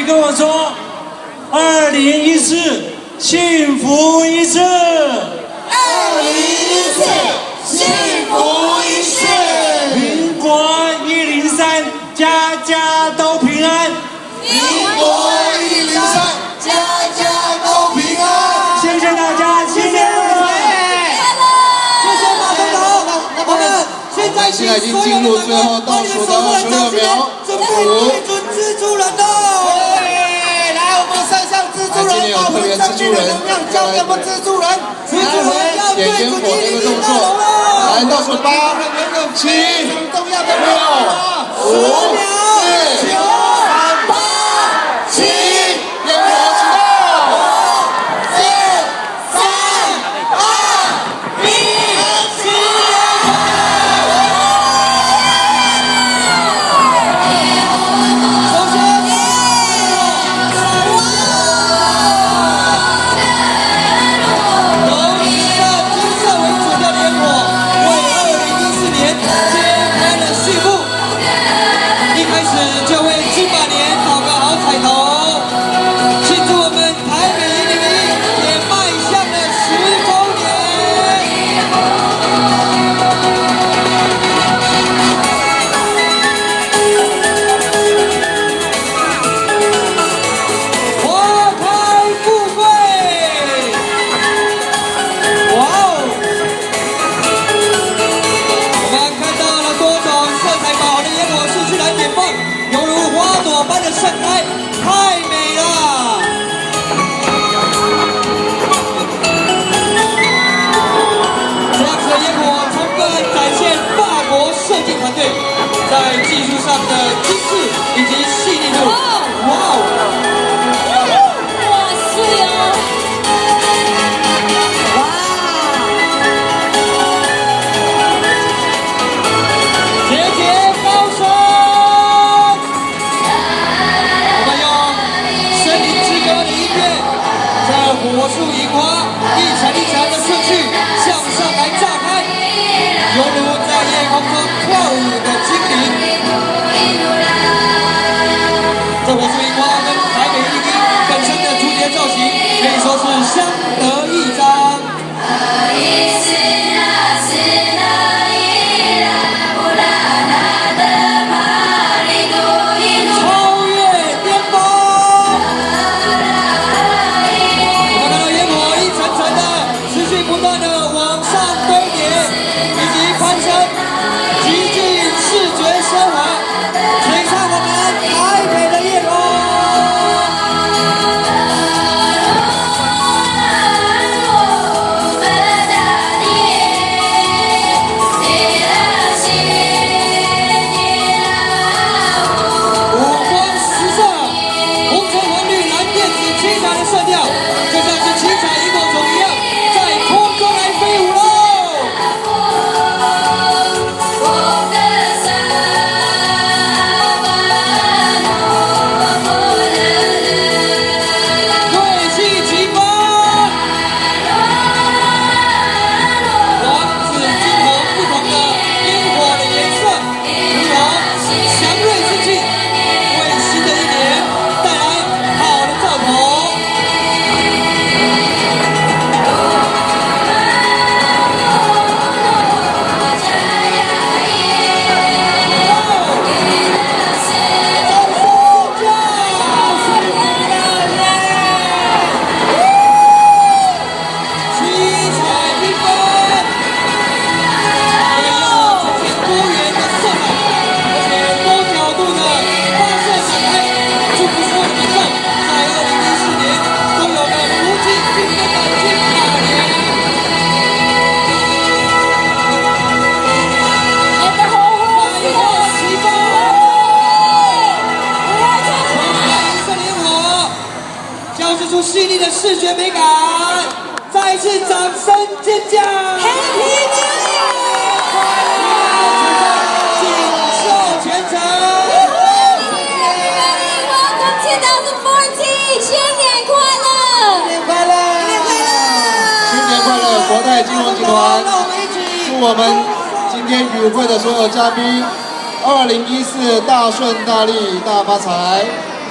跟我说，2014幸福一次，2014幸福一次，民国103，家家都平安。民国103，家家都平安。谢谢大家，新年快乐！谢谢马总统。我们现在已经进入最后倒数的26秒，准备对准蜘蛛人喽！来，我们山上蜘蛛人，把我们正面的能量交给我们蜘蛛人，蜘蛛人要对准103大楼喽！来，倒数8、7、6、5、4、9、8、7，烟火启动！4、3、2、1，新年快乐！首先，由以上金色为主调的烟火，为2014年揭开了序幕。一开始就为金马年讨个好彩头，庆祝我们台北101也迈向了10周年。花开富贵，哇哦！我们看到了多种色彩饱和的烟火顺序来点放，犹如花朵般的盛开，太美了！这样子的烟火充分展现法国设计团队在技术上的精致以及细腻度。哇哦！节节高升！我们用森林之歌的音乐，这火树银花一层一层的顺序向上来炸开，犹如在夜空中跳舞的精灵。这火树银花跟台北101本身的蝴蝶造型可以说是相得益彰。超越巅峰！我们看到烟火一层层的持续不断的往上堆叠以及攀升，极具视觉奢华，璀璨我们台北的夜空。五光十色，红橙黄绿蓝靛紫七彩的色调，就像是七彩萤火虫一样，在空中来飞舞喽！贵气齐发，黄紫金红不同的烟火的颜色，如同祥瑞之气，为新的一年带来好的兆头。七彩缤纷，这个烟火呈现多元的色彩，而且多角度的发射展开，祝福所有的民众在2014年都有个如期庆生的金马年。百花齐放，银色烟火交织出细腻的视觉美感。再一次掌声尖叫 ！Happy New Year！ 锦绣全城。Welcome 2014，新年快乐！新年快乐！新年快乐！新年快乐！国泰金融集团祝我们今天与会的所有嘉宾，2014大顺大利大发财。